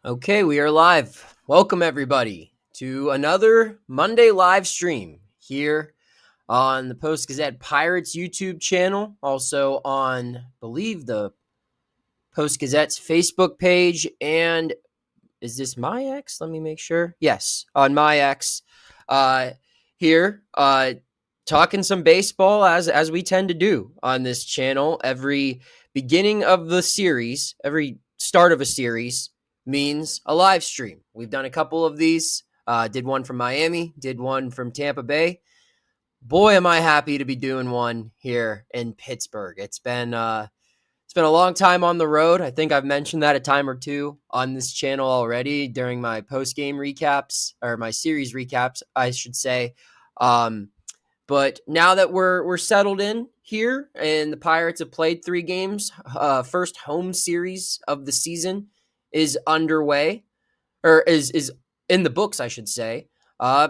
Okay, we are live. Welcome, everybody, to another Monday live stream here on the Post-Gazette Pirates YouTube channel. Also on, I believe, the Post-Gazette's Facebook page. And is this my X? Let me make sure. Yes, on my X. Here, talking some baseball as we tend to do on this channel. Every beginning of the series, every start of a series means a live stream. We've done a couple of these. Did one from Miami, did one from Tampa Bay. Boy, am I happy to be doing one here in Pittsburgh. It's been a long time on the road. I think I've mentioned that a time or two on this channel already during my post-game recaps, or my series recaps, I should say. But now that we're settled in here and the Pirates have played 3 games, first home series of the season is underway, or is in the books, I should say.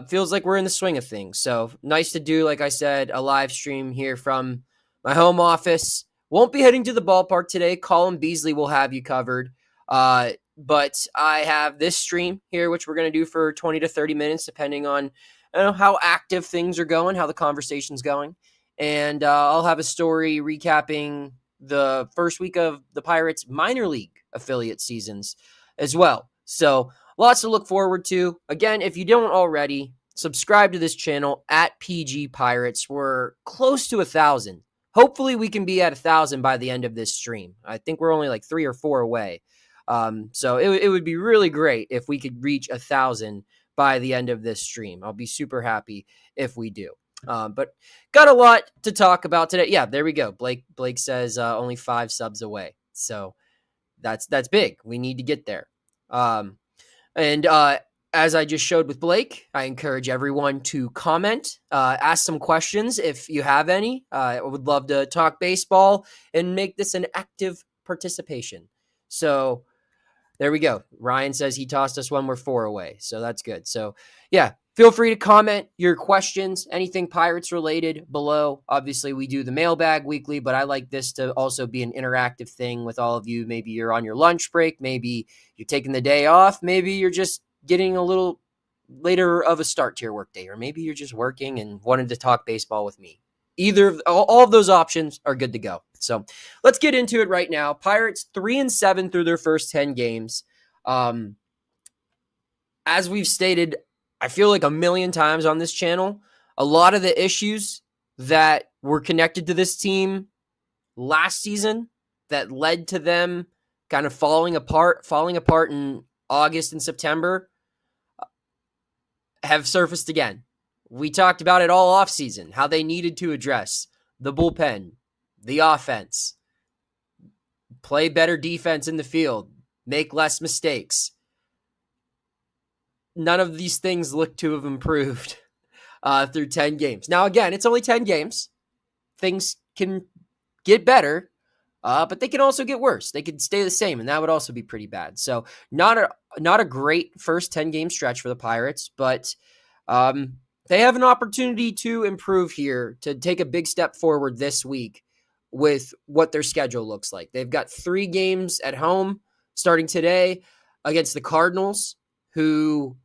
Feels like we're in the swing of things. So nice to do, like I said, a live stream here from my home office. Won't be heading to the ballpark today. Colin Beasley will have you covered. But I have this stream here, which we're going to do for 20 to 30 minutes, depending on how active things are going, how the conversation's going. And I'll have a story recapping the first week of the Pirates minor league affiliate seasons as well. So lots to look forward to. Again, if you don't already, subscribe to this channel at PG Pirates. We're close to 1,000. Hopefully we can be at 1,000 by the end of this stream. I think we're only like 3 or 4 away. So it would be really great if we could reach 1,000 by the end of this stream. I'll be super happy if we do. But got a lot to talk about today. Yeah, there we go. Blake says only 5 subs away. So that's big. We need to get there. And as I just showed with Blake, I encourage everyone to comment, ask some questions if you have any. I would love to talk baseball and make this an active participation. So there we go. Ryan says he tossed us when we're 4 away. So that's good. So yeah, feel free to comment your questions, anything Pirates related below. Obviously, we do the mailbag weekly, but I like this to also be an interactive thing with all of you. Maybe you're on your lunch break. Maybe you're taking the day off. Maybe you're just getting a little later of a start to your workday, or maybe you're just working and wanted to talk baseball with me. All of those options are good to go. So let's get into it right now. Pirates 3-7 through their first 10 games. As we've stated, I feel like a million times on this channel, a lot of the issues that were connected to this team last season that led to them kind of falling apart in August and September have surfaced again. We talked about it all offseason, how they needed to address the bullpen, the offense, play better defense in the field, make less mistakes. None of these things look to have improved through 10 games. Now, again, it's only 10 games. Things can get better, but they can also get worse. They could stay the same, and that would also be pretty bad. So not a great first 10-game stretch for the Pirates, but they have an opportunity to improve here, to take a big step forward this week with what their schedule looks like. They've got 3 games at home starting today against the Cardinals, who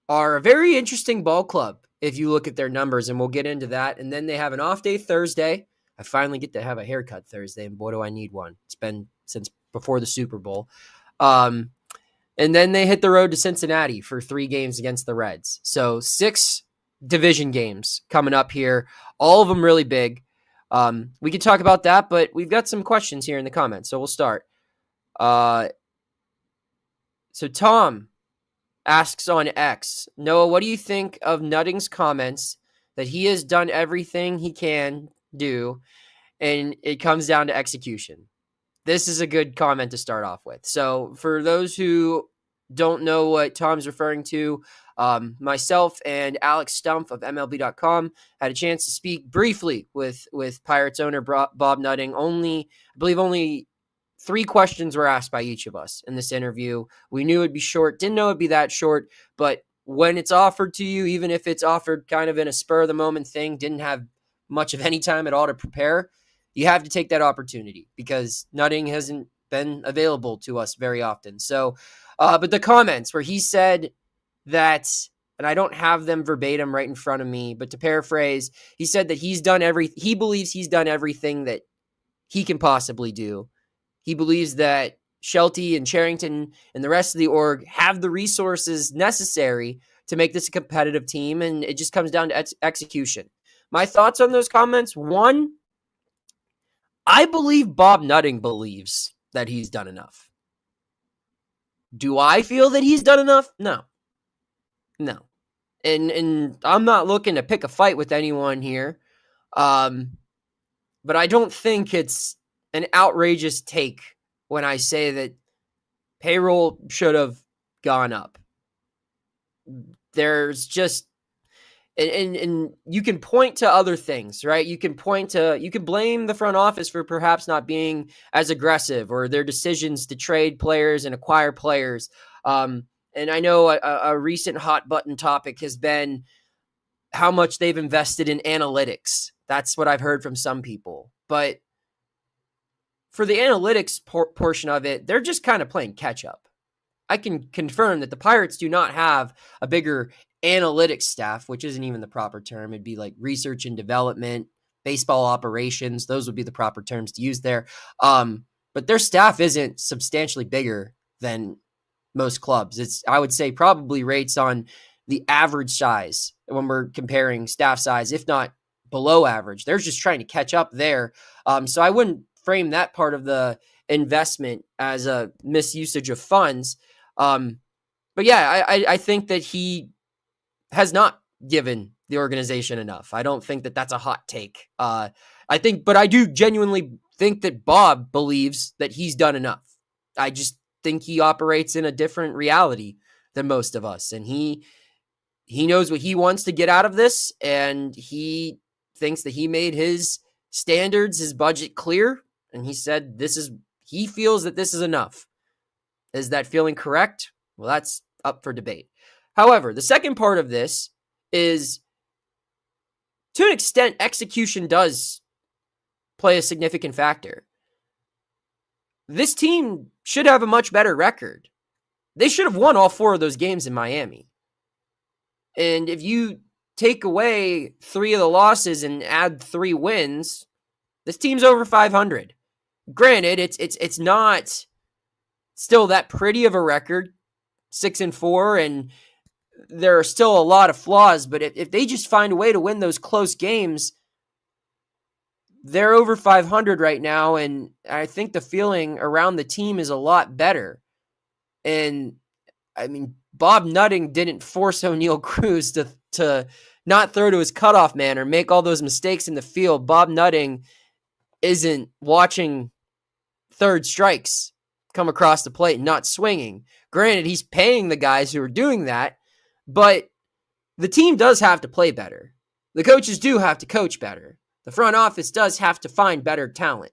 are a very interesting ball club if you look at their numbers, and we'll get into that. And then they have an off day Thursday. I finally get to have a haircut Thursday, and boy, do I need one. It's been since before the Super Bowl. And then they hit the road to Cincinnati for 3 games against the Reds. So 6 division games coming up here, all of them really big. We could talk about that, but we've got some questions here in the comments, so we'll start. So Tom asks on X, Noah, what do you think of Nutting's comments that he has done everything he can do, and it comes down to execution? This is a good comment to start off with. So for those who don't know what Tom's referring to, myself and Alex Stumpf of MLB.com had a chance to speak briefly with Pirates owner Bob Nutting. I believe only 3 questions were asked by each of us in this interview. We knew it'd be short, didn't know it'd be that short, but when it's offered to you, even if it's offered kind of in a spur of the moment thing, didn't have much of any time at all to prepare, you have to take that opportunity, because Nutting hasn't been available to us very often. So, but the comments where he said that, and I don't have them verbatim right in front of me, but to paraphrase, he said that he believes he's done everything that he can possibly do. He believes that Shelty and Harrington and the rest of the org have the resources necessary to make this a competitive team, and it just comes down to execution. My thoughts on those comments: one, I believe Bob Nutting believes that he's done enough. Do I feel that he's done enough? No. And I'm not looking to pick a fight with anyone here. But I don't think it's an outrageous take when I say that payroll should have gone up. There's just, and you can point to other things, right? You can blame the front office for perhaps not being as aggressive, or their decisions to trade players and acquire players. And I know a recent hot button topic has been how much they've invested in analytics. That's what I've heard from some people. But for the analytics portion of it, they're just kind of playing catch up. I can confirm that the Pirates do not have a bigger analytics staff, which isn't even the proper term. It'd be like research and development, baseball operations. Those would be the proper terms to use there. But their staff isn't substantially bigger than most clubs. I would say, probably rates on the average size when we're comparing staff size, if not below average. They're just trying to catch up there. So I wouldn't frame that part of the investment as a misusage of funds. But yeah, I think that he has not given the organization enough. I don't think that that's a hot take. But I do genuinely think that Bob believes that he's done enough. I just think he operates in a different reality than most of us. And he knows what he wants to get out of this. And he thinks that he made his standards, his budget clear. And he said, he feels that this is enough. Is that feeling correct? Well, that's up for debate. However, the second part of this is, to an extent, execution does play a significant factor. This team should have a much better record. They should have won all 4 of those games in Miami. And if you take away 3 of the losses and add 3 wins, this team's over 500. Granted, it's not still that pretty of a record, 6-4, and there are still a lot of flaws. But if they just find a way to win those close games, they're over 500 right now, and I think the feeling around the team is a lot better. And I mean, Bob Nutting didn't force O'Neal Cruz to not throw to his cutoff man or make all those mistakes in the field. Bob Nutting isn't watching third strikes come across the plate and not swinging. Granted, he's paying the guys who are doing that, but the team does have to play better. The coaches do have to coach better. The front office does have to find better talent.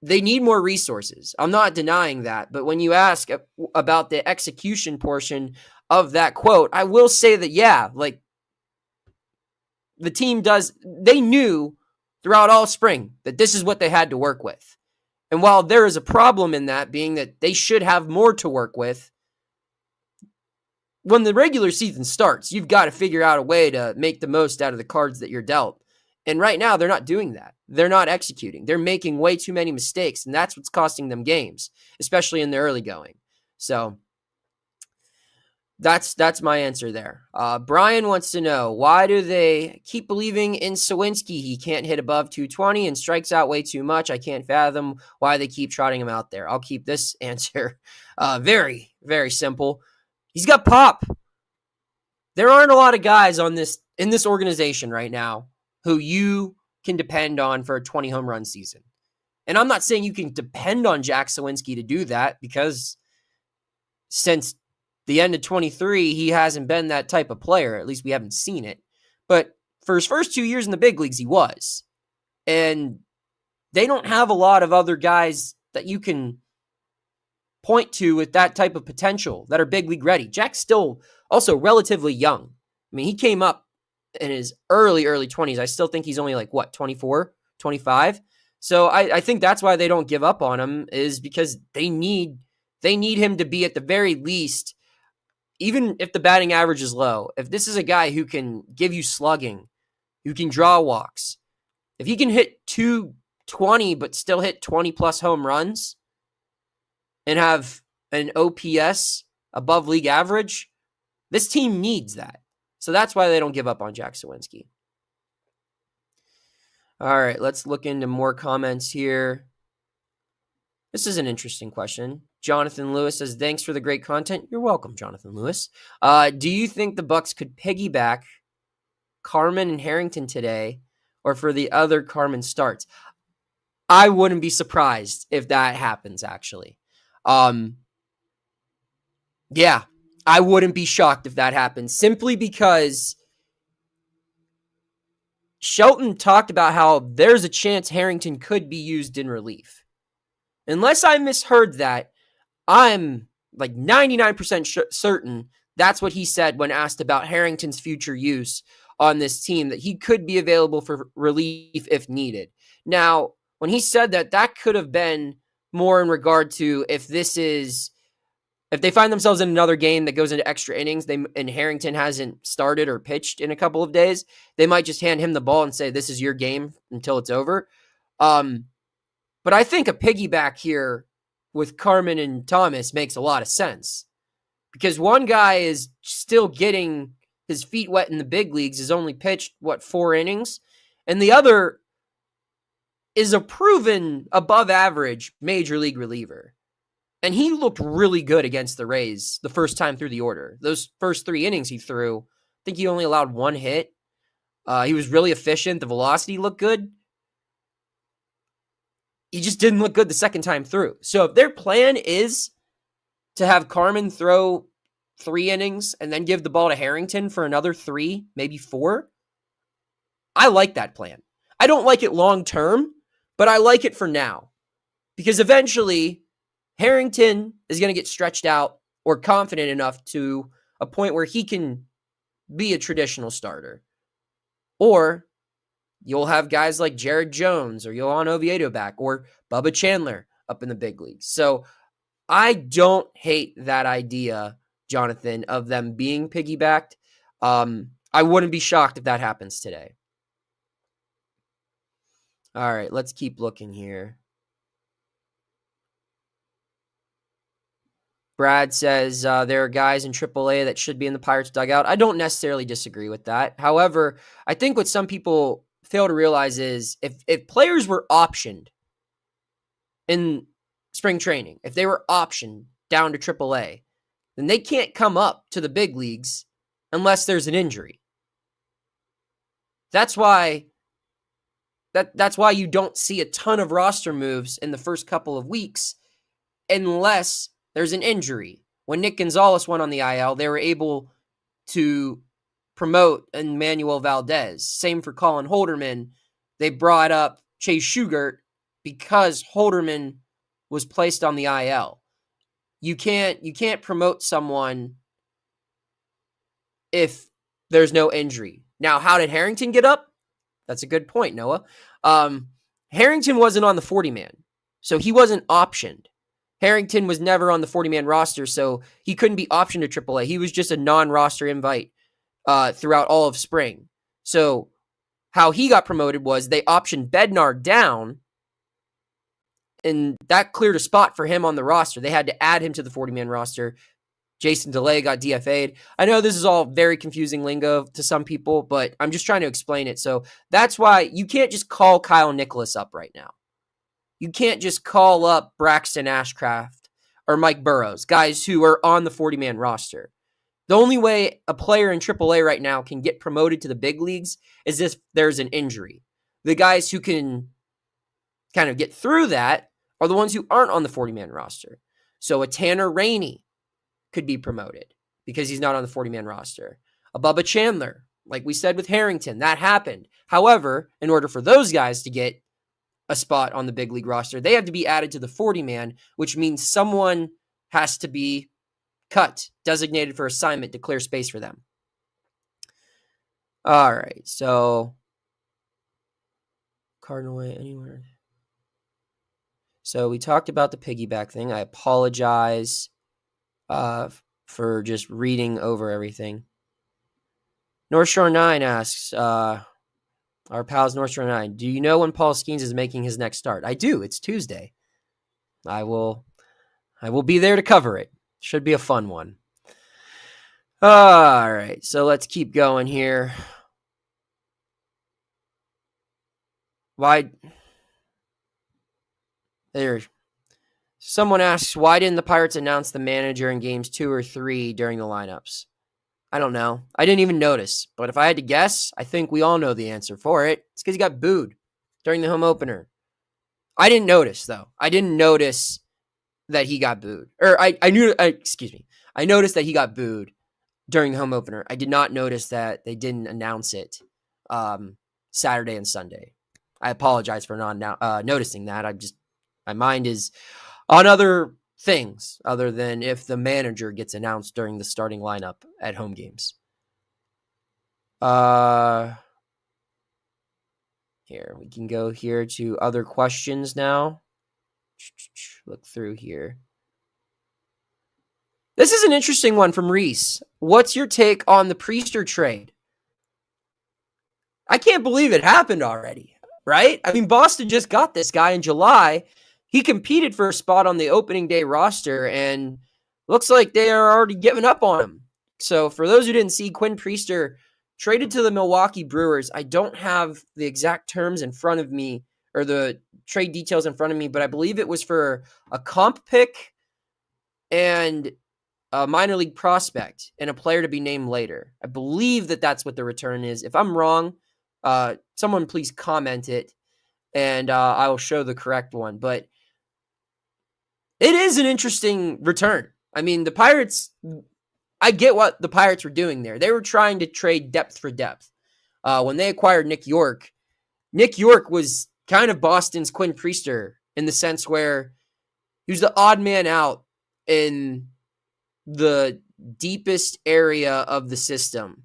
They need more resources. I'm not denying that. But when you ask about the execution portion of that quote, I will say that, yeah, like, the team they knew throughout all spring that this is what they had to work with. And while there is a problem in that, being that they should have more to work with, when the regular season starts, you've got to figure out a way to make the most out of the cards that you're dealt. And right now, they're not doing that. They're not executing. They're making way too many mistakes, and that's what's costing them games, especially in the early going. So that's my answer there. Brian wants to know, why do they keep believing in Suwinski? He can't hit above 220 and strikes out way too much. I can't fathom why they keep trotting him out there. I'll keep this answer very, very simple. He's got pop. There aren't a lot of guys in this organization right now who you can depend on for a 20 home run season. And I'm not saying you can depend on Jack Suwinski to do that, because since the end of 23, he hasn't been that type of player. At least we haven't seen it. But for his first 2 years in the big leagues, he was. And they don't have a lot of other guys that you can point to with that type of potential that are big league ready. Jack's still also relatively young. I mean, he came up in his early 20s. I still think he's only 24, 25. So I think that's why they don't give up on him, is because they need him to be at the very least, even if the batting average is low, if this is a guy who can give you slugging, who can draw walks, if he can hit 220 but still hit 20 plus home runs and have an OPS above league average, this team needs that. So that's why they don't give up on Jack Suwinski. All right, let's look into more comments here. This is an interesting question. Jonathan Lewis says, thanks for the great content. You're welcome, Jonathan Lewis. Do you think the Bucks could piggyback Carmen and Harrington today, or for the other Carmen starts? I wouldn't be surprised if that happens, actually. Yeah, I wouldn't be shocked if that happens, simply because Shelton talked about how there's a chance Harrington could be used in relief. Unless I misheard that, I'm like 99% certain that's what he said when asked about Harrington's future use on this team, that he could be available for relief if needed. Now, when he said that, that could have been more in regard to if they find themselves in another game that goes into extra innings, and Harrington hasn't started or pitched in a couple of days, they might just hand him the ball and say, this is your game until it's over. But I think a piggyback here with Carmen and Thomas makes a lot of sense, because one guy is still getting his feet wet in the big leagues, has only pitched, 4 innings, and the other is a proven above average major league reliever. And he looked really good against the Rays the first time through the order. Those first 3 innings he threw, I think he only allowed 1 hit. He was really efficient. The velocity looked good. He just didn't look good the second time through. So if their plan is to have Carmen throw 3 innings and then give the ball to Harrington for another 3, maybe 4, I like that plan. I don't like it long term, but I like it for now. Because eventually Harrington is going to get stretched out or confident enough to a point where he can be a traditional starter. Or you'll have guys like Jared Jones or Yohan Oviedo back, or Bubba Chandler up in the big leagues. So I don't hate that idea, Jonathan, of them being piggybacked. I wouldn't be shocked if that happens today. All right, let's keep looking here. Brad says there are guys in AAA that should be in the Pirates dugout. I don't necessarily disagree with that. However, I think what some people fail to realize is if players were optioned in spring training, if they were optioned down to AAA, then they can't come up to the big leagues unless there's an injury. That's why you don't see a ton of roster moves in the first couple of weeks unless there's an injury. When Nick Gonzales went on the IL, they were able to promote Emmanuel Valdez. Same for Colin Holderman. They brought up Chase Shugart because Holderman was placed on the IL. You can't promote someone if there's no injury. Now, how did Harrington get up? That's a good point, Noah. Harrington wasn't on the 40-man, so he wasn't optioned. Harrington was never on the 40-man roster, so he couldn't be optioned to AAA. He was just a non-roster invite throughout all of spring. So how he got promoted was they optioned Bednar down, and that cleared a spot for him on the roster. They had to add him to the 40-man roster. Jason DeLay got DFA'd. I know this is all very confusing lingo to some people, but I'm just trying to explain it. So that's why you can't just call Kyle Nicholas up right now. You can't just call up Braxton Ashcraft or Mike Burrows, guys who are on the 40-man roster. The only way a player in AAA right now can get promoted to the big leagues is if there's an injury. The guys who can kind of get through that are the ones who aren't on the 40-man roster. So a Tanner Rainey could be promoted because he's not on the 40-man roster. A Bubba Chandler, like we said with Harrington, that happened. However, in order for those guys to get a spot on the big league roster, they have to be added to the 40-man, which means someone has to be cut, designated for assignment to clear space for them. All right, so Cardinal way anywhere. So we talked about the piggyback thing. I apologize for just reading over everything. North Shore 9 asks, our pals North Shore 9, do you know when Paul Skenes is making his next start? I do. It's Tuesday. I will be there to cover it. Should be a fun one. All right, so let's keep going here. Someone asks, why didn't the Pirates announce the manager in games 2 or 3 during the lineups? I don't know. I didn't even notice. But if I had to guess, I think we all know the answer for it. It's because he got booed during the home opener. I didn't notice, though. I didn't notice that he got booed. Or I noticed that he got booed during the home opener. I did not notice that they didn't announce it Saturday and Sunday. I apologize for not noticing that. My mind is on other things other than if the manager gets announced during the starting lineup at home games. Here, we can go here to other questions now. Look through here. This is an interesting one from Reese. What's your take on the Priester trade? I can't believe it happened already, right? I mean, Boston just got this guy in July. He competed for a spot on the opening day roster, and looks like they are already giving up on him. So for those who didn't see, Quinn Priester traded to the Milwaukee Brewers. I don't have the exact terms in front of me or the trade details in front of me, but I believe it was for a comp pick and a minor league prospect and a player to be named later. I believe that that's what the return is. If I'm wrong, someone please comment it, and I will show the correct one. But it is an interesting return. I mean, the Pirates, I get what the Pirates were doing there. They were trying to trade depth for depth. When they acquired Nick York was kind of Boston's Quinn Priester in the sense where he was the odd man out in the deepest area of the system.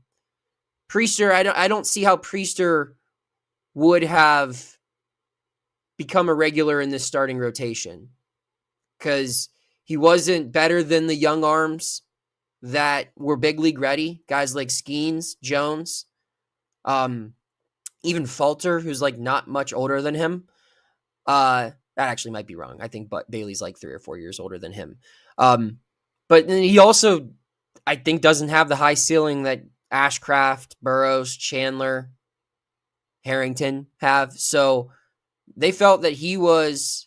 Priester, I don't see how Priester would have become a regular in this starting rotation because he wasn't better than the young arms that were big league ready, guys like Skenes, Jones, even Falter, who's like not much older than him. That actually might be wrong. I think Bailey's like 3 or 4 years older than him. But he also, I think, doesn't have the high ceiling that Ashcraft, Burroughs, Chandler, Harrington have. So they felt that he was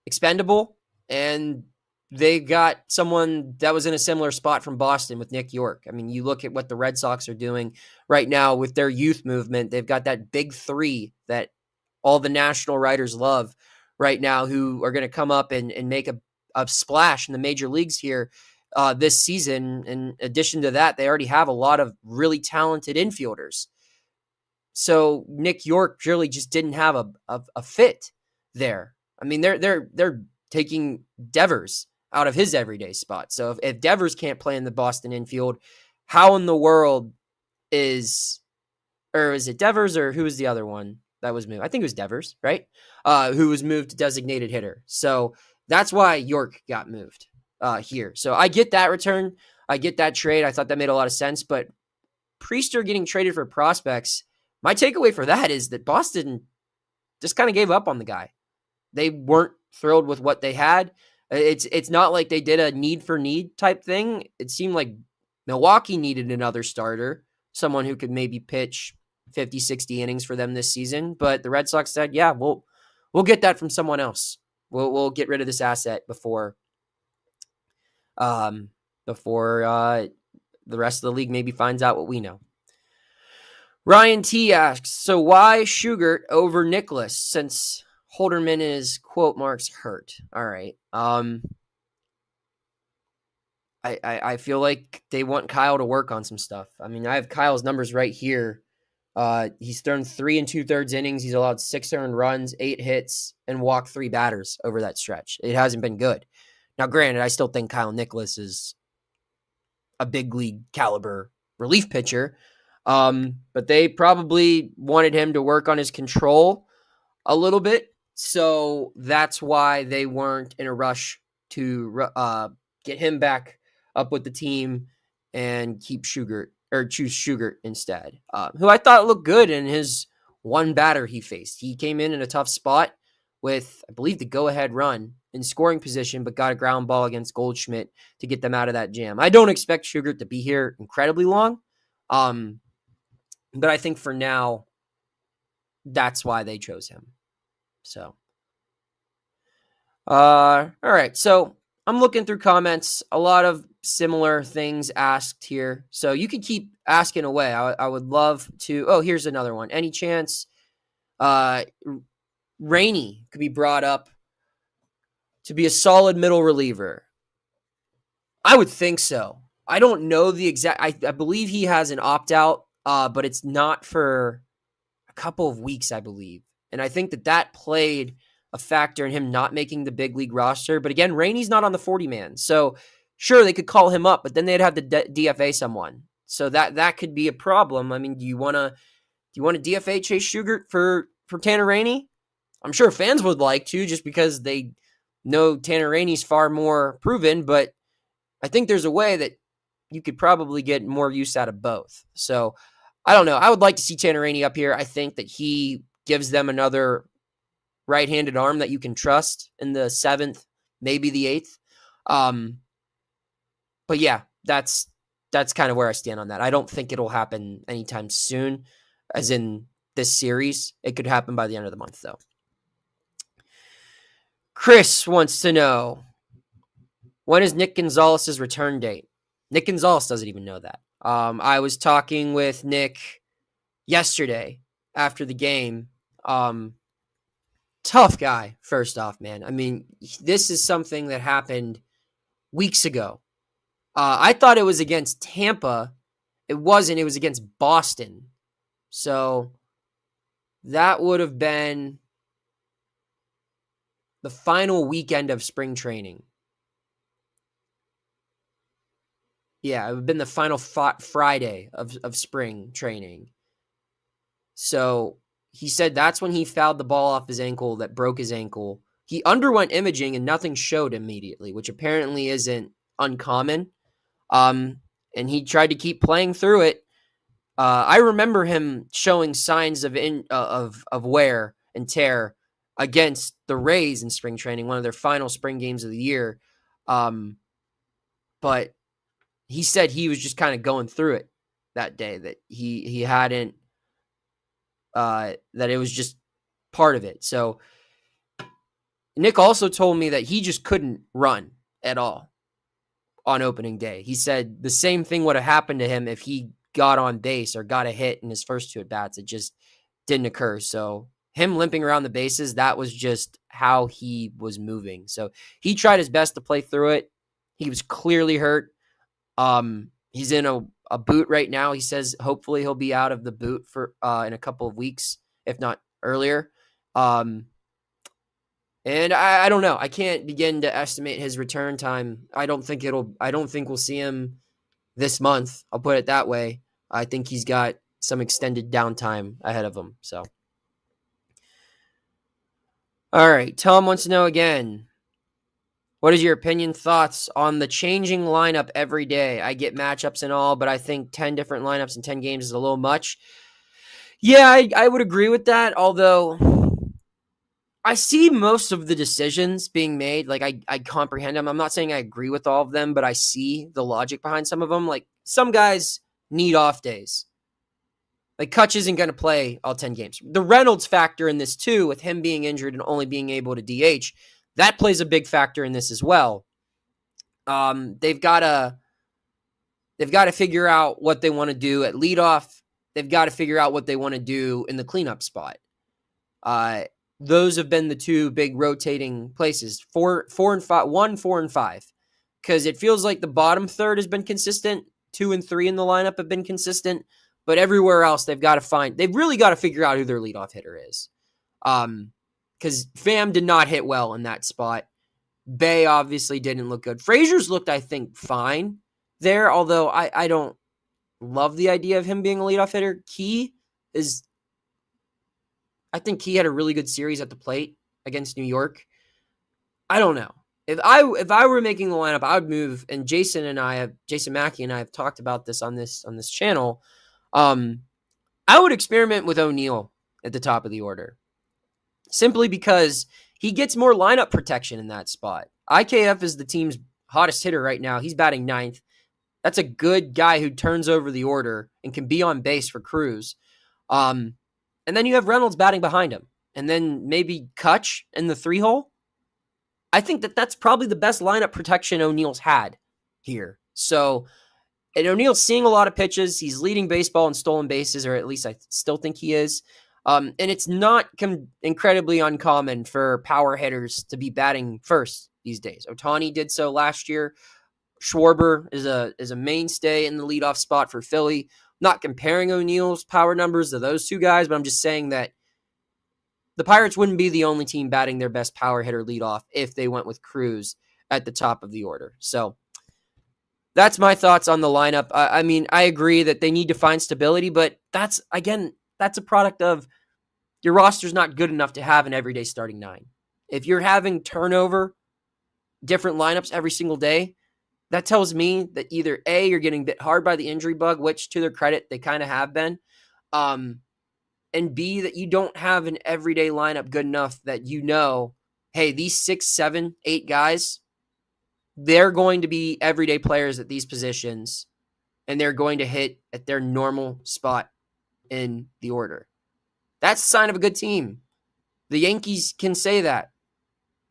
expendable, and they got someone that was in a similar spot from Boston with Nick York. I mean, you look at what the Red Sox are doing right now with their youth movement. They've got that big three that all the national writers love right now who are going to come up and make a splash in the major leagues here this season. In addition to that, they already have a lot of really talented infielders. So Nick York really just didn't have a fit there. I mean, they're taking Devers out of his everyday spot. So if Devers can't play in the Boston infield, how in the world is it Devers or who was the other one that was moved? I think it was Devers, right? Who was moved to designated hitter. So that's why York got moved here. So I get that return. I get that trade. I thought that made a lot of sense. But Priester getting traded for prospects, my takeaway for that is that Boston just kind of gave up on the guy. They weren't thrilled with what they had. It's not like they did a need for need type thing. It seemed like Milwaukee needed another starter, someone who could maybe pitch 50, 60 innings for them this season. But the Red Sox said, yeah, we'll get that from someone else. We'll get rid of this asset before the rest of the league maybe finds out what we know. Ryan T asks, so why Shugart over Nicholas since Holderman is quote marks hurt? All right. I feel like they want Kyle to work on some stuff. I mean, I have Kyle's numbers right here. He's thrown 3 2/3 innings. He's allowed 6 earned runs, 8 hits, and walked 3 batters over that stretch. It hasn't been good. Now, granted, I still think Kyle Nicholas is a big league caliber relief pitcher. But they probably wanted him to work on his control a little bit So that's why they weren't in a rush to get him back up with the team and keep choose Shugart instead, who I thought looked good in his one batter he faced. He came in a tough spot with, I believe, the go-ahead run in scoring position, but got a ground ball against Goldschmidt to get them out of that jam. I don't expect Shugart to be here incredibly long, but I think for now, that's why they chose him. So, all right. So I'm looking through comments. A lot of similar things asked here. So you can keep asking away. I would love to. Oh, here's another one. Any chance Rainey could be brought up to be a solid middle reliever? I would think so. I don't know the exact. I believe he has an opt-out, but it's not for a couple of weeks, I believe. And I think that played a factor in him not making the big league roster. But again, Rainey's not on the 40-man. So sure, they could call him up, but then they'd have to DFA someone. So that could be a problem. I mean, do you want to DFA Chase Shugart for Tanner Rainey? I'm sure fans would like to, just because they know Tanner Rainey's far more proven, but I think there's a way that you could probably get more use out of both. So I don't know. I would like to see Tanner Rainey up here. I think that he gives them another right-handed arm that you can trust in the 7th, maybe the 8th. But yeah, that's kind of where I stand on that. I don't think it'll happen anytime soon, as in this series. It could happen by the end of the month, though. Chris wants to know, when is Nick Gonzales' return date? Nick Gonzales doesn't even know that. I was talking with Nick yesterday after the game. Tough guy, first off, man. I mean, this is something that happened weeks ago. I thought it was against Tampa. It wasn't. It was against Boston. So that would have been the final weekend of spring training. Yeah, it would have been the final Friday of spring training. So he said that's when he fouled the ball off his ankle that broke his ankle. He underwent imaging and nothing showed immediately, which apparently isn't uncommon. And he tried to keep playing through it. I remember him showing signs of wear and tear against the Rays in spring training, one of their final spring games of the year. But he said he was just kind of going through it that day, that he hadn't, that it was just part of it. So Nick also told me that he just couldn't run at all on opening day. He said the same thing would have happened to him if he got on base or got a hit in his first 2 at-bats. It just didn't occur. So him limping around the bases, that was just how he was moving. So he tried his best to play through it. He was clearly hurt. He's in a boot right now. He says hopefully he'll be out of the boot for in a couple of weeks, if not earlier. And I don't know. I can't begin to estimate his return time. I don't think we'll see him this month. I'll put it that way. I think he's got some extended downtime ahead of him. So, all right. Tom wants to know again, what is your opinion, thoughts on the changing lineup every day? I get matchups and all, but I think 10 different lineups in 10 games is a little much. Yeah, I would agree with that, although I see most of the decisions being made. Like, I comprehend them. I'm not saying I agree with all of them, but I see the logic behind some of them. Like, some guys need off days. Like, Kutch isn't going to play all 10 games. The Reynolds factor in this, too, with him being injured and only being able to DH, that plays a big factor in this as well. They've got to figure out what they want to do at leadoff. They've got to figure out what they want to do in the cleanup spot. Those have been the 2 big rotating places, 4 and 5, 1, 4 and 5, because it feels like the bottom third has been consistent. 2 and 3 in the lineup have been consistent, but everywhere else they've really got to figure out who their leadoff hitter is. Because Pham did not hit well in that spot. Bay obviously didn't look good. Frazier's looked, I think, fine there, although I don't love the idea of him being a leadoff hitter. I think Key had a really good series at the plate against New York. I don't know. If I were making the lineup, I would move. And Jason Mackey and I have talked about this on this channel. I would experiment with O'Neill at the top of the order, simply because he gets more lineup protection in that spot. IKF is the team's hottest hitter right now. He's batting ninth. That's a good guy who turns over the order and can be on base for Cruz. And then you have Reynolds batting behind him, and then maybe Kutch in the 3-hole. I think that's probably the best lineup protection O'Neill's had here. So, and O'Neill's seeing a lot of pitches. He's leading baseball in stolen bases, or at least I still think he is. And it's not incredibly uncommon for power hitters to be batting first these days. Ohtani did so last year. Schwarber is a mainstay in the leadoff spot for Philly. I'm not comparing O'Neill's power numbers to those two guys, but I'm just saying that the Pirates wouldn't be the only team batting their best power hitter leadoff if they went with Cruz at the top of the order. So that's my thoughts on the lineup. I mean, I agree that they need to find stability, but that's a product of your roster's not good enough to have an everyday starting 9. If you're having turnover, different lineups every single day, that tells me that either A, you're getting bit hard by the injury bug, which to their credit, they kind of have been, and B, that you don't have an everyday lineup good enough that hey, these 6, 7, 8 guys, they're going to be everyday players at these positions, and they're going to hit at their normal spot in the order. That's a sign of a good team. The Yankees can say that.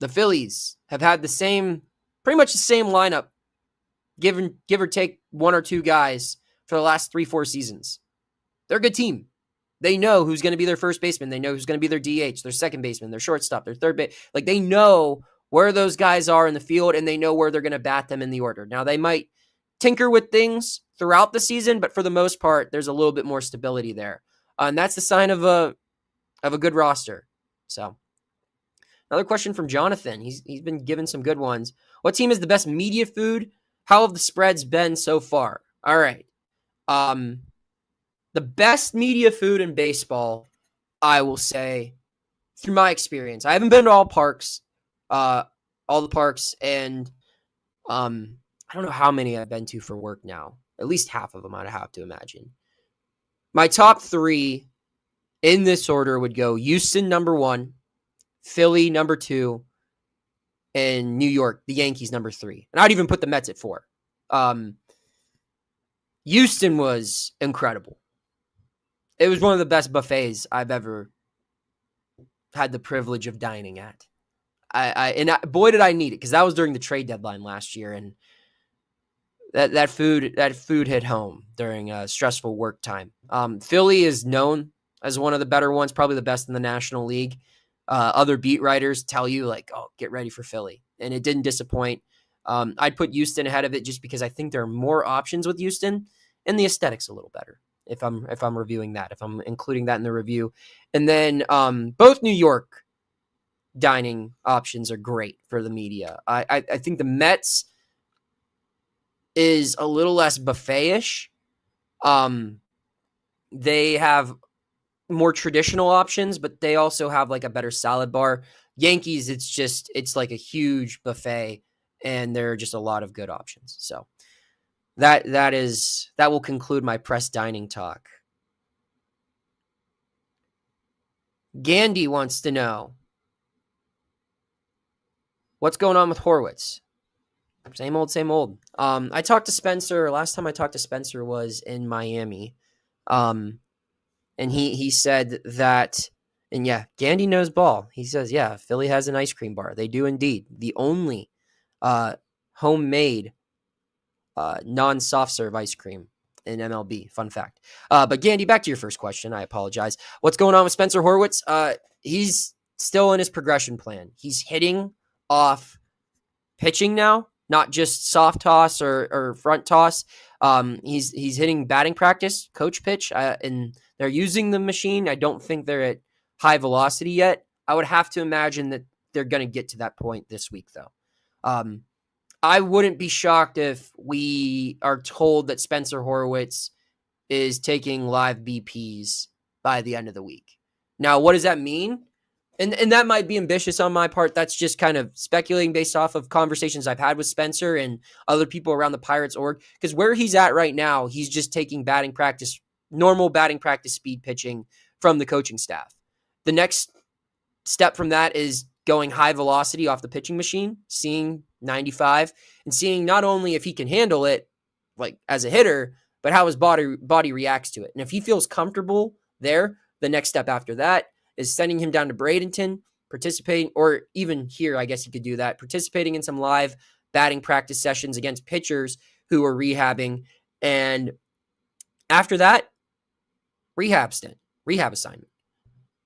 The Phillies have had pretty much the same lineup, give or take 1 or 2 guys for the last 3-4 seasons. They're a good team. They know who's going to be their first baseman. They know who's going to be their DH, their second baseman, their shortstop, their third base. Like, they know where those guys are in the field, and they know where they're going to bat them in the order. Now, they might tinker with things throughout the season, but for the most part, there's a little bit more stability there. And that's the sign of a good roster. So, another question from Jonathan. He's been given some good ones. What team is the best media food? How have the spreads been so far? All right. The best media food in baseball, I will say, through my experience. I haven't been to all the parks, and I don't know how many I've been to for work now. At least half of them, I'd have to imagine. My top 3 in this order would go Houston number 1, Philly number 2, and New York, the Yankees number 3. And I'd even put the Mets at 4. Houston was incredible. It was one of the best buffets I've ever had the privilege of dining at. Boy, did I need it, because that was during the trade deadline last year, and that food hit home during a stressful work time. Philly is known as one of the better ones, probably the best in the National League. Other beat writers tell you, like, oh, get ready for Philly, and it didn't disappoint. I'd put Houston ahead of it just because I think there are more options with Houston, and the aesthetics a little better. If I'm reviewing that, if I'm including that in the review. And then both New York dining options are great for the media. I think the Mets is a little less buffet-ish. They have more traditional options, but they also have like a better salad bar. Yankees, it's like a huge buffet, and there are just a lot of good options. So that will conclude my press dining talk. Gandhi wants to know, what's going on with Horwitz? Same old. I talked to Spencer. Last time I talked to Spencer was in Miami. And he said that, and yeah, Gandhi knows ball. He says, yeah, Philly has an ice cream bar. They do indeed. The only homemade non-soft serve ice cream in MLB. Fun fact. But Gandhi, back to your first question. I apologize. What's going on with Spencer Horwitz? He's still in his progression plan. He's hitting off pitching now, not just soft toss or front toss. He's hitting batting practice, coach pitch, and they're using the machine. I don't think they're at high velocity yet. I would have to imagine that they're going to get to that point this week, though. I wouldn't be shocked if we are told that Spencer Horwitz is taking live BPs by the end of the week. Now, what does that mean? And that might be ambitious on my part. That's just kind of speculating based off of conversations I've had with Spencer and other people around the Pirates org. Because where he's at right now, he's just taking normal batting practice speed pitching from the coaching staff. The next step from that is going high velocity off the pitching machine, seeing 95, and seeing not only if he can handle it, like as a hitter, but how his body reacts to it. And if he feels comfortable there, the next step after that is sending him down to Bradenton, participating, or even here, I guess you could do that, participating in some live batting practice sessions against pitchers who are rehabbing. And after that, rehab assignment.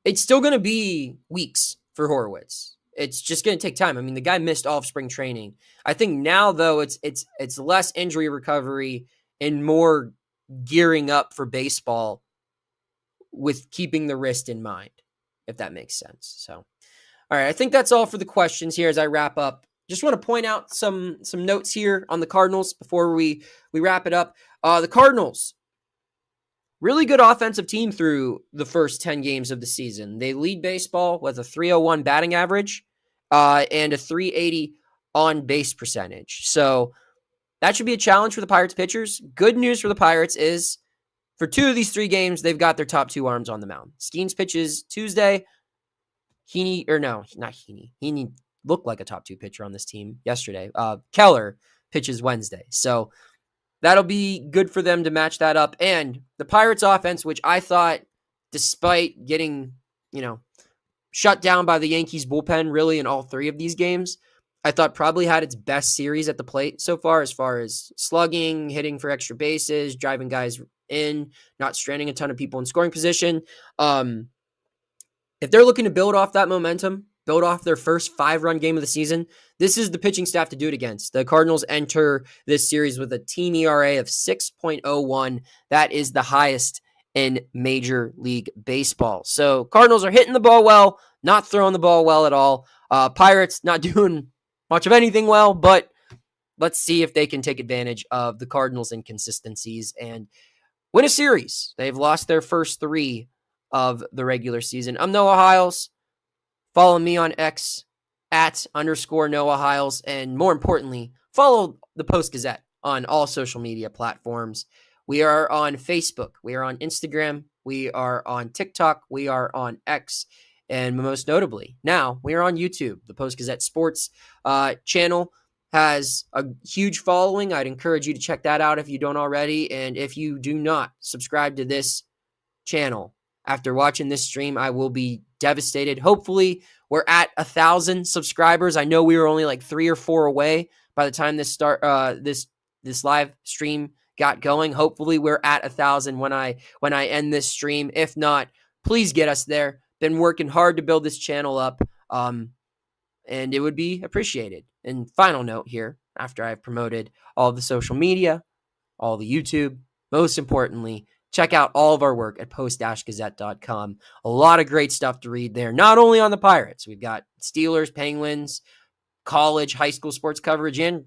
It's still going to be weeks for Horwitz. It's just going to take time. I mean, the guy missed all of spring training. I think now, though, it's less injury recovery and more gearing up for baseball with keeping the wrist in mind, if that makes sense. So, all right, I think that's all for the questions here as I wrap up. Just want to point out some notes here on the Cardinals before we wrap it up. The Cardinals, really good offensive team through the first 10 games of the season. They lead baseball with a .301 batting average and a .380 on-base percentage. So that should be a challenge for the Pirates pitchers. Good news for the Pirates is for 2 of these 3 games, they've got their top 2 arms on the mound. Skenes pitches Tuesday. Heaney looked like a top 2 pitcher on this team yesterday. Keller pitches Wednesday. So that'll be good for them to match that up. And the Pirates offense, which I thought, despite getting, shut down by the Yankees bullpen really in all 3 of these games, I thought probably had its best series at the plate so far as slugging, hitting for extra bases, driving guys in, not stranding a ton of people in scoring position. If they're looking to build off that momentum, build off their first 5-run game of the season, this is the pitching staff to do it against. The Cardinals enter this series with a team ERA of 6.01. That is the highest in Major League Baseball. So Cardinals are hitting the ball well, not throwing the ball well at all. Pirates not doing much of anything well, but let's see if they can take advantage of the Cardinals' inconsistencies and win a series. They've lost their first 3 of the regular season. I'm Noah Hiles. Follow me on X @_Noah Hiles. And more importantly, follow the Post-Gazette on all social media platforms. We are on Facebook. We are on Instagram. We are on TikTok. We are on X. And most notably, now we are on YouTube. The Post-Gazette Sports channel has a huge following. I'd encourage you to check that out if you don't already. And if you do not subscribe to this channel after watching this stream, I will be devastated. Hopefully, we're at 1,000 subscribers. I know we were only like 3 or 4 away by the time this live stream got going. Hopefully, we're at 1,000 when I end this stream. If not, please get us there. Been working hard to build this channel up, and it would be appreciated. And final note here, after I've promoted all the social media, all the YouTube, most importantly, check out all of our work at post-gazette.com. A lot of great stuff to read there, not only on the Pirates. We've got Steelers, Penguins, college, high school sports coverage, and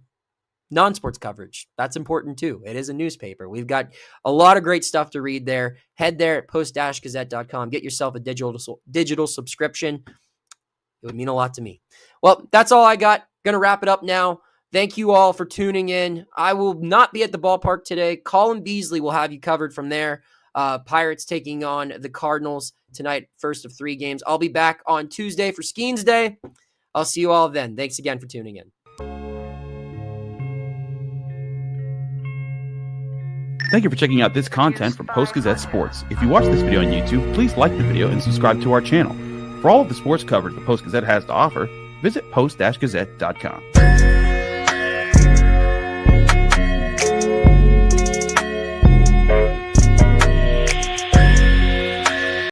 non-sports coverage. That's important too. It is a newspaper. We've got a lot of great stuff to read there. Head there at post-gazette.com. Get yourself a digital subscription. It would mean a lot to me. Well, that's all I got. Going to wrap it up now. Thank you all for tuning in. I will not be at the ballpark today. Colin Beasley will have you covered from there. Pirates taking on the Cardinals tonight, first of 3 games. I'll be back on Tuesday for Skenes Day. I'll see you all then. Thanks again for tuning in. Thank you for checking out this content from Post-Gazette Sports. If you watch this video on YouTube, please like the video and subscribe to our channel. For all of the sports coverage the Post-Gazette has to offer, visit post-gazette.com.